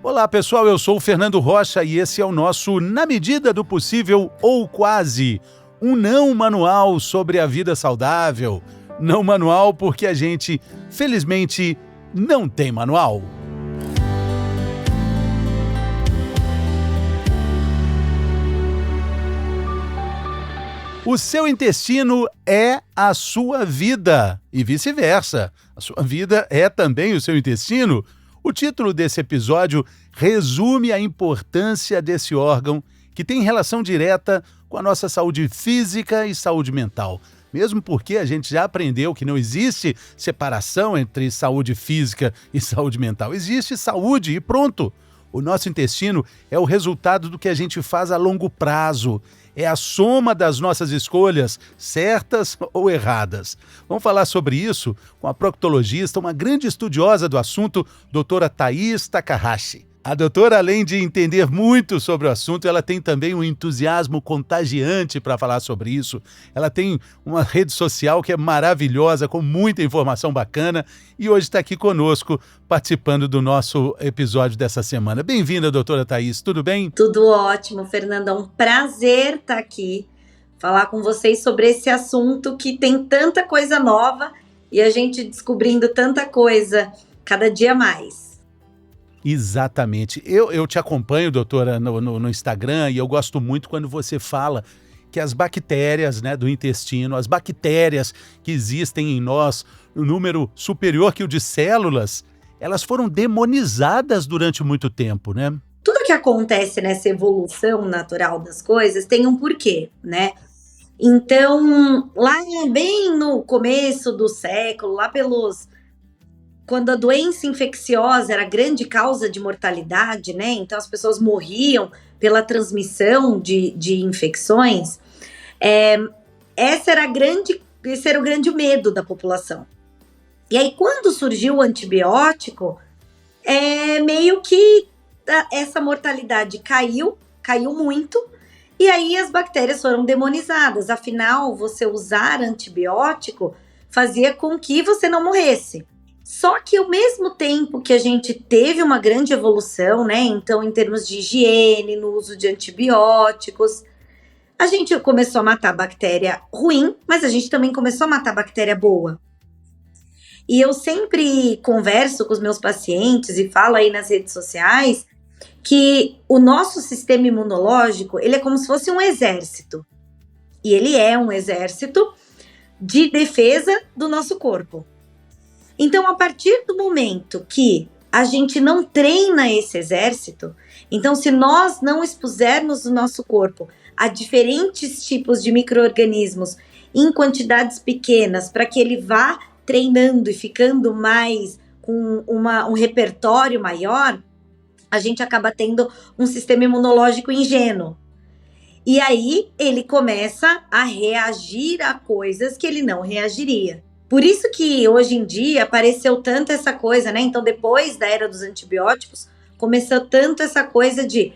Olá pessoal, eu sou o Fernando Rocha e esse é o nosso Na Medida do Possível ou Quase, um não manual sobre a vida saudável. Não manual porque a gente, felizmente, não tem manual. O seu intestino é a sua vida e vice-versa. A sua vida é também o seu intestino. O título desse episódio resume a importância desse órgão que tem relação direta com a nossa saúde física e saúde mental. Mesmo porque a gente já aprendeu que não existe separação entre saúde física e saúde mental. Existe saúde e pronto. O nosso intestino é o resultado do que a gente faz a longo prazo. É a soma das nossas escolhas, certas ou erradas. Vamos falar sobre isso com a proctologista, uma grande estudiosa do assunto, doutora Thaís Takahashi. A doutora, além de entender muito sobre o assunto, ela tem também um entusiasmo contagiante para falar sobre isso. Ela tem uma rede social que é maravilhosa, com muita informação bacana, e hoje está aqui conosco, participando do nosso episódio dessa semana. Bem-vinda, doutora Thaís, tudo bem? Tudo ótimo, Fernando, é um prazer estar aqui, falar com vocês sobre esse assunto que tem tanta coisa nova e a gente descobrindo tanta coisa cada dia mais. Exatamente. Eu te acompanho, doutora, no Instagram, e eu gosto muito quando você fala que as bactérias, né, do intestino, as bactérias que existem em nós, no número superior que o de células, elas foram demonizadas durante muito tempo, né? Tudo que acontece nessa evolução natural das coisas tem um porquê, né? Então, lá bem no começo do século, quando a doença infecciosa era a grande causa de mortalidade, né? Então as pessoas morriam pela transmissão de infecções. Esse era o grande medo da população. E aí, quando surgiu o antibiótico, meio que essa mortalidade caiu muito, e aí as bactérias foram demonizadas. Afinal, você usar antibiótico fazia com que você não morresse. Só que ao mesmo tempo que a gente teve uma grande evolução, né? Então, em termos de higiene, no uso de antibióticos, a gente começou a matar bactéria ruim, mas a gente também começou a matar bactéria boa. E eu sempre converso com os meus pacientes e falo aí nas redes sociais que o nosso sistema imunológico, ele é como se fosse um exército. E ele é um exército de defesa do nosso corpo. Então, a partir do momento que a gente não treina esse exército, então se nós não expusermos o nosso corpo a diferentes tipos de micro-organismos em quantidades pequenas, para que ele vá treinando e ficando mais com um repertório maior, a gente acaba tendo um sistema imunológico ingênuo. E aí ele começa a reagir a coisas que ele não reagiria. Por isso que hoje em dia apareceu tanto essa coisa, né? Então, depois da era dos antibióticos, começou tanto essa coisa de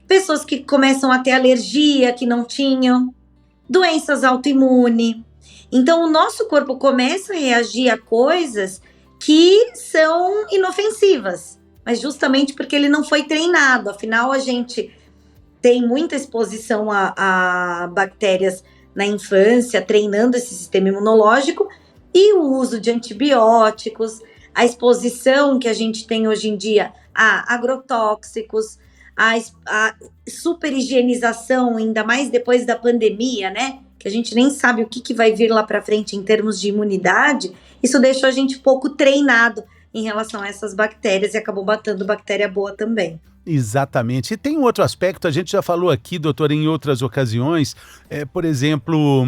pessoas que começam a ter alergia, que não tinham, doenças autoimunes. Então, o nosso corpo começa a reagir a coisas que são inofensivas, mas justamente porque ele não foi treinado. Afinal, a gente tem muita exposição a bactérias na infância, treinando esse sistema imunológico, e o uso de antibióticos, a exposição que a gente tem hoje em dia a agrotóxicos, a super higienização, ainda mais depois da pandemia, né? Que a gente nem sabe o que vai vir lá para frente em termos de imunidade. Isso deixou a gente pouco treinado em relação a essas bactérias e acabou matando bactéria boa também. Exatamente. E tem um outro aspecto, a gente já falou aqui, doutora, em outras ocasiões, por exemplo,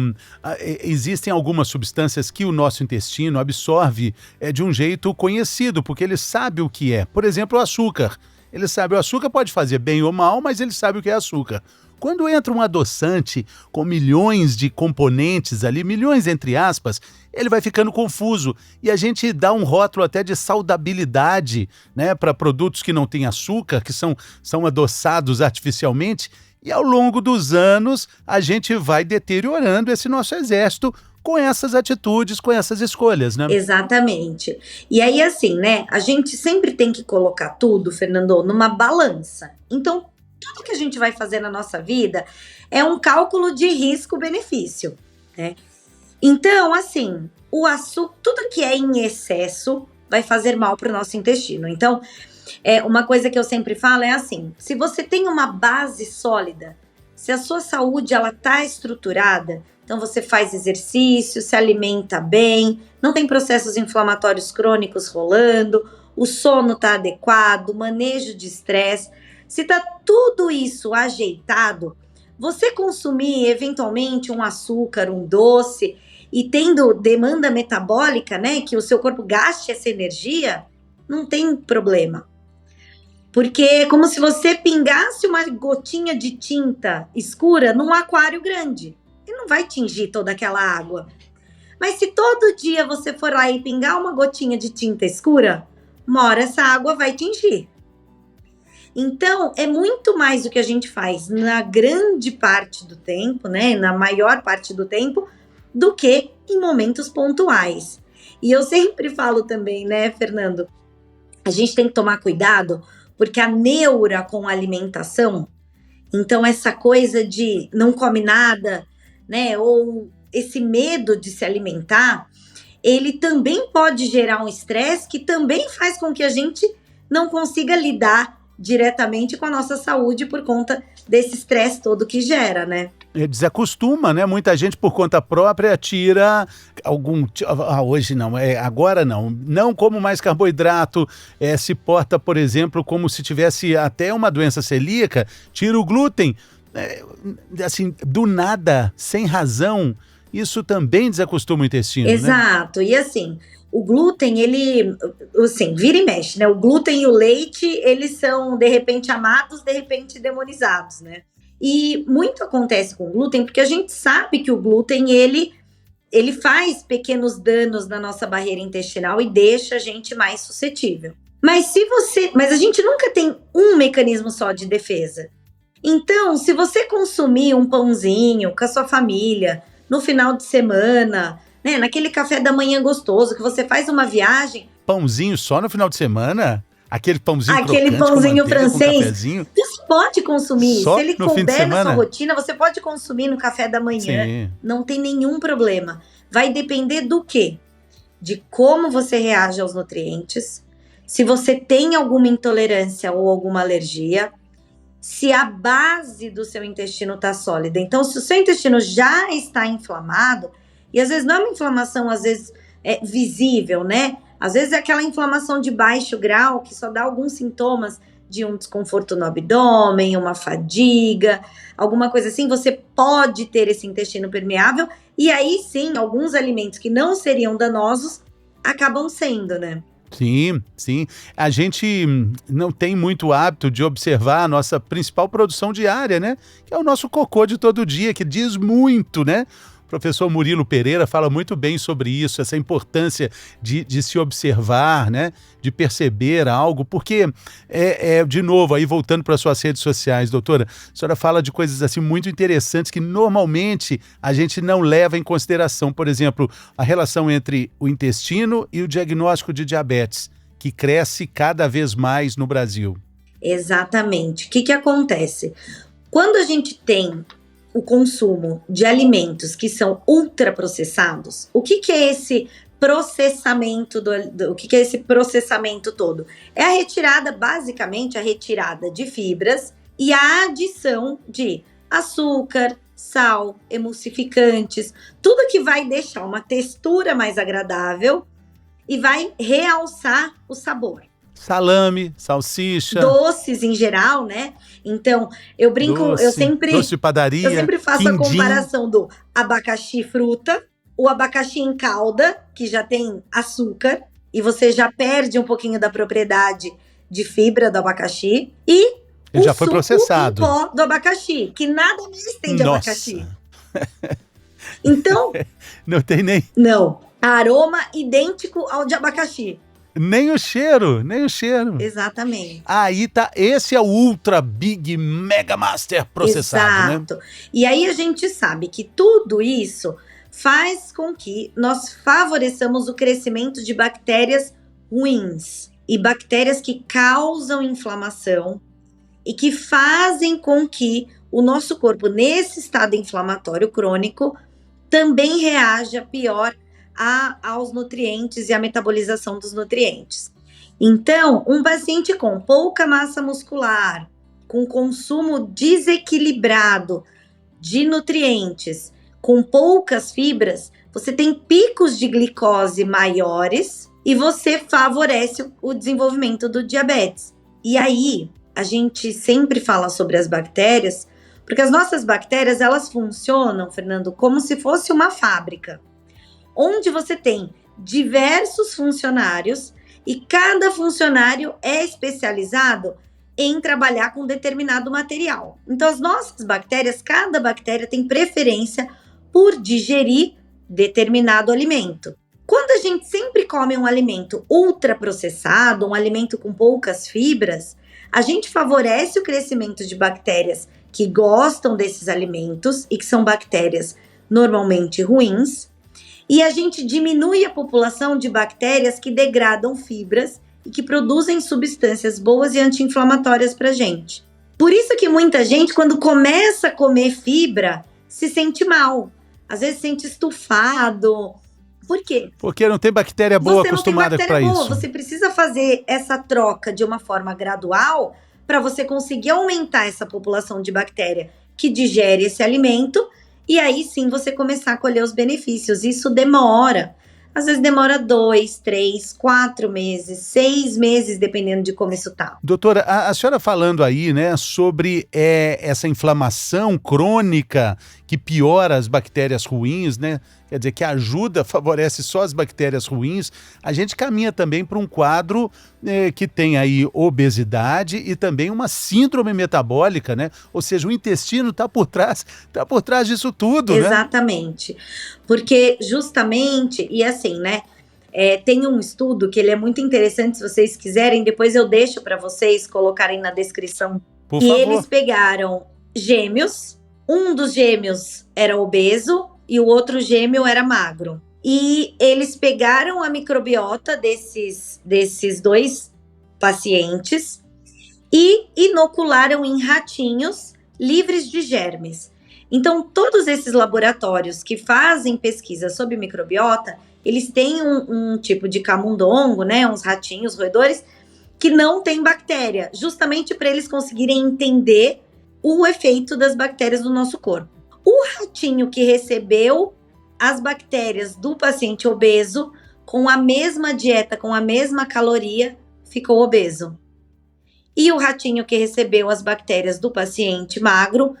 existem algumas substâncias que o nosso intestino absorve de um jeito conhecido, porque ele sabe o que é. Por exemplo, o açúcar. Ele sabe, o açúcar pode fazer bem ou mal, mas ele sabe o que é açúcar. Quando entra um adoçante com milhões de componentes ali, milhões entre aspas, ele vai ficando confuso e a gente dá um rótulo até de saudabilidade, né, para produtos que não têm açúcar, que são adoçados artificialmente, E ao longo dos anos, a gente vai deteriorando esse nosso exército com essas atitudes, com essas escolhas, né? Exatamente. E aí, assim, né? A gente sempre tem que colocar tudo, Fernando, numa balança. Então, tudo que a gente vai fazer na nossa vida é um cálculo de risco-benefício, né? Então, assim, o açúcar, tudo que é em excesso vai fazer mal para o nosso intestino. Então, uma coisa que eu sempre falo é assim: se você tem uma base sólida, se a sua saúde ela tá estruturada, então você faz exercício, se alimenta bem, não tem processos inflamatórios crônicos rolando, o sono tá adequado, manejo de estresse, se tá tudo isso ajeitado, você consumir eventualmente um açúcar, um doce e tendo demanda metabólica, né, que o seu corpo gaste essa energia, não tem problema. Porque é como se você pingasse uma gotinha de tinta escura num aquário grande. E não vai tingir toda aquela água. Mas se todo dia você for lá e pingar uma gotinha de tinta escura, uma hora essa água vai tingir. Então, é muito mais o que a gente faz na grande parte do tempo, né? Na maior parte do tempo, do que em momentos pontuais. E eu sempre falo também, né, Fernando? A gente tem que tomar cuidado, porque a neura com a alimentação, então essa coisa de não come nada, né, ou esse medo de se alimentar, ele também pode gerar um estresse que também faz com que a gente não consiga lidar diretamente com a nossa saúde por conta desse estresse todo que gera, né? Desacostuma, né? Muita gente por conta própria tira hoje não, agora não como mais carboidrato, se porta, por exemplo, como se tivesse até uma doença celíaca, tira o glúten, assim, do nada, sem razão, isso também desacostuma o intestino, Exato, né? E assim, o glúten, ele, assim, vira e mexe, né? O glúten e o leite, eles são, de repente, amados, de repente, demonizados, né? E muito acontece com o glúten, porque a gente sabe que o glúten, ele faz pequenos danos na nossa barreira intestinal e deixa a gente mais suscetível. Mas a gente nunca tem um mecanismo só de defesa. Então, se você consumir um pãozinho com a sua família, no final de semana, né, naquele café da manhã gostoso, que você faz uma viagem... Pãozinho só no final de semana? Aquele pãozinho Aquele crocante, pãozinho com manteiga, francês, com cafezinho. você pode consumir. Só se ele no fim de couber na semana? sua rotina, você pode consumir no café da manhã. Sim. Não tem nenhum problema. Vai depender do quê? De como você reage aos nutrientes, se você tem alguma intolerância ou alguma alergia, se a base do seu intestino está sólida. Então, se o seu intestino já está inflamado, e às vezes não é uma inflamação, às vezes visível, né? Às vezes é aquela inflamação de baixo grau que só dá alguns sintomas de um desconforto no abdômen, uma fadiga, alguma coisa assim. Você pode ter esse intestino permeável e aí sim, alguns alimentos que não seriam danosos acabam sendo, né? Sim, sim. A gente não tem muito hábito de observar a nossa principal produção diária, né? Que é o nosso cocô de todo dia, que diz muito, né? O professor Murilo Pereira fala muito bem sobre isso, essa importância de se observar, né? De perceber algo, porque, de novo, aí voltando para as suas redes sociais, doutora, a senhora fala de coisas assim muito interessantes que normalmente a gente não leva em consideração. Por exemplo, a relação entre o intestino e o diagnóstico de diabetes, que cresce cada vez mais no Brasil. Exatamente. O que acontece? Quando a gente tem o consumo de alimentos que são ultraprocessados, o que é esse processamento o que é esse processamento todo? É a retirada, basicamente, a retirada de fibras e a adição de açúcar, sal, emulsificantes, tudo que vai deixar uma textura mais agradável e vai realçar o sabor. Salame, salsicha. Doces em geral, né? Então, eu brinco, doce de padaria, eu sempre faço quindim. A comparação do abacaxi fruta, o abacaxi em calda, que já tem açúcar, e você já perde um pouquinho da propriedade de fibra do abacaxi, e ele já foi processado. O pó do abacaxi, que nada mais tem de abacaxi. Então... Não tem nem... Não. Aroma idêntico ao de abacaxi. Nem o cheiro, nem o cheiro. Exatamente. Aí tá, esse é o Ultra Big Mega Master processado, Exato. E aí a gente sabe que tudo isso faz com que nós favoreçamos o crescimento de bactérias ruins e bactérias que causam inflamação e que fazem com que o nosso corpo, nesse estado inflamatório crônico, também reaja pior aos nutrientes e à metabolização dos nutrientes. Então, um paciente com pouca massa muscular, com consumo desequilibrado de nutrientes, com poucas fibras, você tem picos de glicose maiores e você favorece o desenvolvimento do diabetes. E aí, a gente sempre fala sobre as bactérias, porque as nossas bactérias, elas funcionam, Fernando, como se fosse uma fábrica, onde você tem diversos funcionários e cada funcionário é especializado em trabalhar com determinado material. Então, as nossas bactérias, cada bactéria tem preferência por digerir determinado alimento. Quando a gente sempre come um alimento ultraprocessado, um alimento com poucas fibras, a gente favorece o crescimento de bactérias que gostam desses alimentos e que são bactérias normalmente ruins, e a gente diminui a população de bactérias que degradam fibras e que produzem substâncias boas e anti-inflamatórias para a gente. Por isso que muita gente, quando começa a comer fibra, se sente mal. Às vezes se sente estufado. Por quê? Porque não tem bactéria boa acostumada para isso. Você precisa fazer essa troca de uma forma gradual para você conseguir aumentar essa população de bactéria que digere esse alimento e aí sim você começar a colher os benefícios. Isso demora. Às vezes demora 2, 3, 4 meses, 6 meses, dependendo de como isso tá. Doutora, a senhora falando aí, né, sobre essa inflamação crônica que piora as bactérias ruins, né? Quer dizer, que ajuda, favorece só as bactérias ruins. A gente caminha também para um quadro que tem aí obesidade e também uma síndrome metabólica, né? Ou seja, o intestino está por trás disso tudo, né? Exatamente. Porque justamente, e assim, né? Tem um estudo que ele é muito interessante, se vocês quiserem, depois eu deixo para vocês colocarem na descrição. Por e favor. Eles pegaram gêmeos, um dos gêmeos era obeso e o outro gêmeo era magro. E eles pegaram a microbiota desses dois pacientes e inocularam em ratinhos livres de germes. Então, todos esses laboratórios que fazem pesquisa sobre microbiota, eles têm um tipo de camundongo, né, uns ratinhos, roedores, que não tem bactéria, justamente para eles conseguirem entender o efeito das bactérias no nosso corpo. O ratinho que recebeu as bactérias do paciente obeso, com a mesma dieta, com a mesma caloria, ficou obeso. E o ratinho que recebeu as bactérias do paciente magro,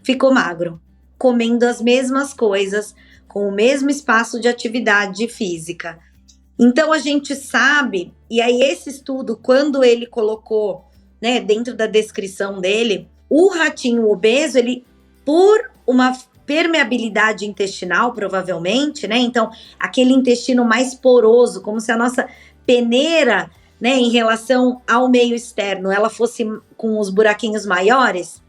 ficou magro, comendo as mesmas coisas, com o mesmo espaço de atividade física. Então a gente sabe, e aí esse estudo, quando ele colocou, né, dentro da descrição dele, o ratinho obeso, ele, por uma permeabilidade intestinal, provavelmente, né, então aquele intestino mais poroso, como se a nossa peneira, né, em relação ao meio externo, ela fosse com os buraquinhos maiores,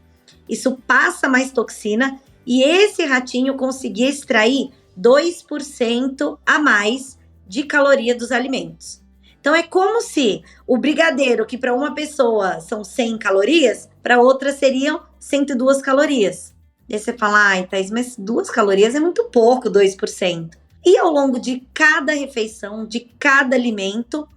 isso passa mais toxina e esse ratinho conseguia extrair 2% a mais de caloria dos alimentos. Então é como se o brigadeiro, que para uma pessoa são 100 calorias, para outra seriam 102 calorias. E aí você fala, ai, Thaís, mas 2 calorias é muito pouco, 2%. E ao longo de cada refeição, de cada alimento,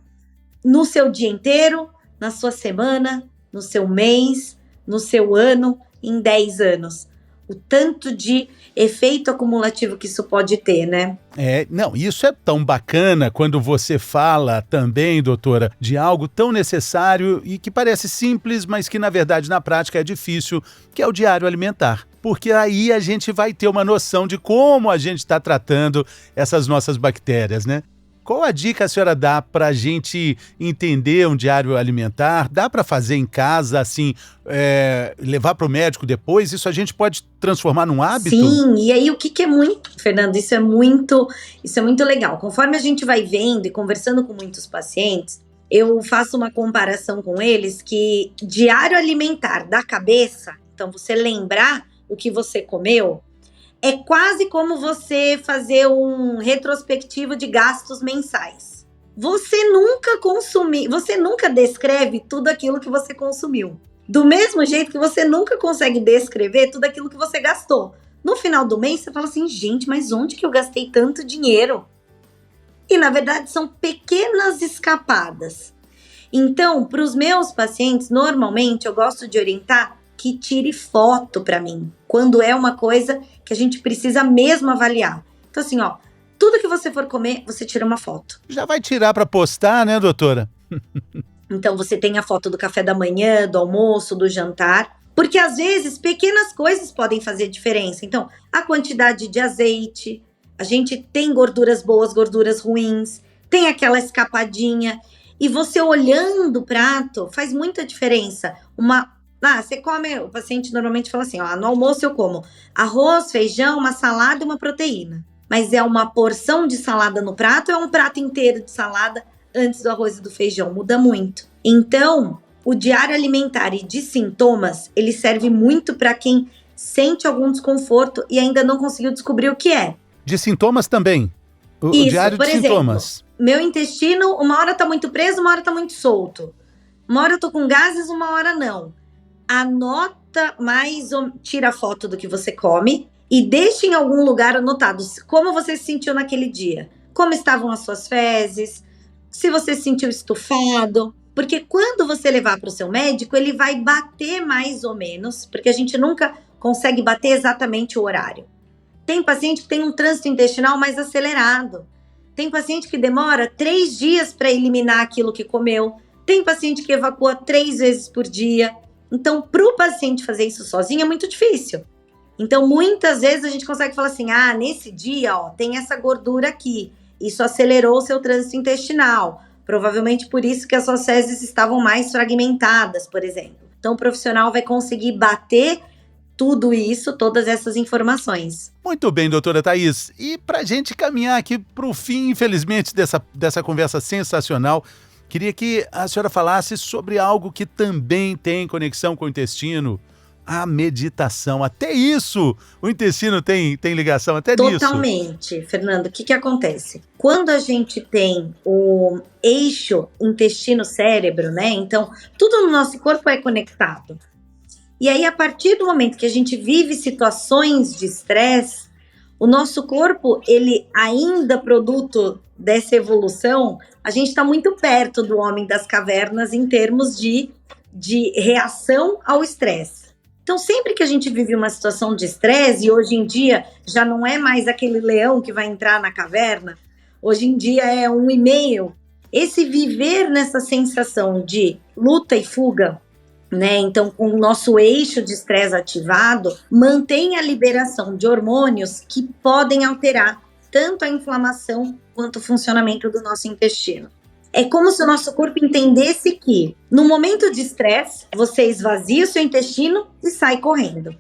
no seu dia inteiro, na sua semana, no seu mês, no seu ano, em 10 anos. O tanto de efeito acumulativo que isso pode ter, né? Não, isso é tão bacana quando você fala também, doutora, de algo tão necessário e que parece simples, mas que na verdade na prática é difícil, que é o diário alimentar. Porque aí a gente vai ter uma noção de como a gente está tratando essas nossas bactérias, né? Qual a dica a senhora dá para a gente entender um diário alimentar? Dá para fazer em casa, assim, levar para o médico depois? Isso a gente pode transformar num hábito? Sim, e aí o que é muito, Fernando, isso é muito legal. Conforme a gente vai vendo e conversando com muitos pacientes, eu faço uma comparação com eles que diário alimentar da cabeça, então você lembrar o que você comeu, é quase como você fazer um retrospectivo de gastos mensais. Você nunca descreve tudo aquilo que você consumiu. Do mesmo jeito que você nunca consegue descrever tudo aquilo que você gastou. No final do mês, você fala assim, gente, mas onde que eu gastei tanto dinheiro? E, na verdade, são pequenas escapadas. Então, para os meus pacientes, normalmente, eu gosto de orientar que tire foto para mim, quando é uma coisa que a gente precisa mesmo avaliar. Então, assim, ó, tudo que você for comer, você tira uma foto. Já vai tirar para postar, né, doutora? Então, você tem a foto do café da manhã, do almoço, do jantar, porque às vezes pequenas coisas podem fazer diferença. Então, a quantidade de azeite, a gente tem gorduras boas, gorduras ruins, tem aquela escapadinha, e você olhando o prato faz muita diferença. Você come, o paciente normalmente fala assim, ó, no almoço eu como arroz, feijão, uma salada e uma proteína. Mas é uma porção de salada no prato ou é um prato inteiro de salada antes do arroz e do feijão? Muda muito. Então, o diário alimentar e de sintomas, ele serve muito para quem sente algum desconforto e ainda não conseguiu descobrir o que é. De sintomas também? O Isso, diário por de exemplo, sintomas. Meu intestino, uma hora tá muito preso, uma hora tá muito solto. Uma hora eu tô com gases, uma hora não. Anota tira foto do que você come e deixa em algum lugar anotado como você se sentiu naquele dia. Como estavam as suas fezes, se você se sentiu estufado. Porque quando você levar para o seu médico, ele vai bater mais ou menos, porque a gente nunca consegue bater exatamente o horário. Tem paciente que tem um trânsito intestinal mais acelerado. Tem paciente que demora 3 dias para eliminar aquilo que comeu. Tem paciente que evacua 3 vezes por dia. Então, para o paciente fazer isso sozinho é muito difícil. Então, muitas vezes a gente consegue falar assim, nesse dia, ó, tem essa gordura aqui. Isso acelerou o seu trânsito intestinal. Provavelmente por isso que as suas fezes estavam mais fragmentadas, por exemplo. Então, o profissional vai conseguir bater tudo isso, todas essas informações. Muito bem, doutora Thaís. E para a gente caminhar aqui para o fim, infelizmente, dessa conversa sensacional, queria que a senhora falasse sobre algo que também tem conexão com o intestino, a meditação. Até isso, o intestino tem ligação, até nisso. Totalmente, Fernando. O que acontece? Quando a gente tem o eixo intestino-cérebro, né? Então, tudo no nosso corpo é conectado. E aí, a partir do momento que a gente vive situações de estresse, o nosso corpo, ele ainda produto dessa evolução, a gente está muito perto do homem das cavernas em termos de reação ao estresse. Então, sempre que a gente vive uma situação de estresse, e hoje em dia já não é mais aquele leão que vai entrar na caverna, hoje em dia é um e-mail, esse viver nessa sensação de luta e fuga, né? Então, com o nosso eixo de estresse ativado, mantém a liberação de hormônios que podem alterar tanto a inflamação quanto o funcionamento do nosso intestino. É como se o nosso corpo entendesse que, no momento de estresse, você esvazia o seu intestino e sai correndo.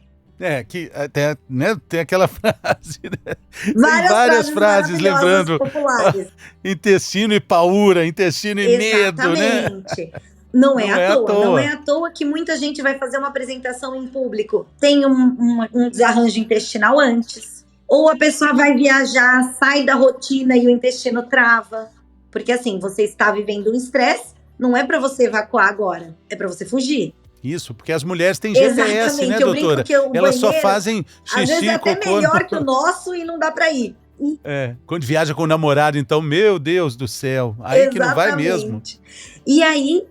Que até, né, tem aquela frase, né? Várias frases lembrando populares. Intestino e paura, intestino e medo, né? Exatamente. Não é à toa que muita gente vai fazer uma apresentação em público. Tem um desarranjo intestinal antes. Ou a pessoa vai viajar, sai da rotina e o intestino trava. Porque assim, você está vivendo um estresse, não é para você evacuar agora, é para você fugir. Isso, porque as mulheres têm GPS, né, doutora? Elas só fazem xixi, às vezes é até cocô. Melhor que o nosso e não dá para ir. Quando viaja com o namorado, então, meu Deus do céu, aí exatamente. Que não vai mesmo. E aí,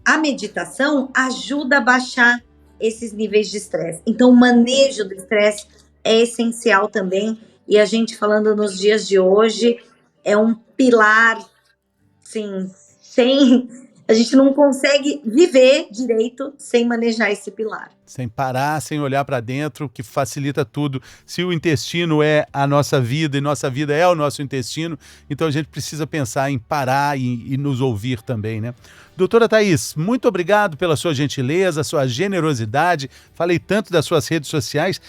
a meditação ajuda a baixar esses níveis de estresse. Então, o manejo do estresse é essencial também. E a gente falando nos dias de hoje, é um pilar, sim, A gente não consegue viver direito sem manejar esse pilar. Sem parar, sem olhar para dentro, que facilita tudo. Se o intestino é a nossa vida e nossa vida é o nosso intestino, então a gente precisa pensar em parar e nos ouvir também, né? Doutora Thaís, muito obrigado pela sua gentileza, sua generosidade. Falei tanto das suas redes sociais.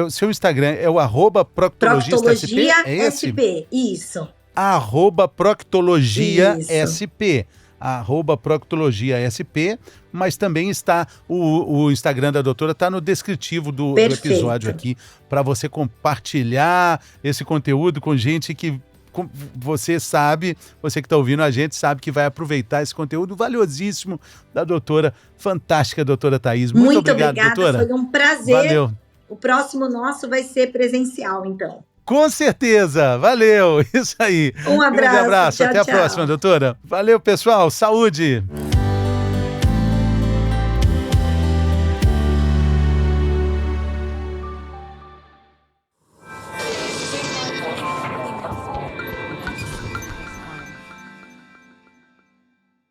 O seu Instagram é o @proctologistasp? É esse? SP, isso. @proctologiasp. @proctologiasp, mas também está o Instagram da doutora, está no descritivo do episódio aqui, para você compartilhar esse conteúdo com gente que você sabe, você que está ouvindo a gente, sabe que vai aproveitar esse conteúdo valiosíssimo da doutora, fantástica doutora Thaís. Muito obrigado, doutora. Foi um prazer. Valeu. O próximo nosso vai ser presencial, então. Com certeza, valeu, isso aí. Um abraço. Grande abraço, tchau, até a tchau. próxima, doutora. Valeu, pessoal, saúde.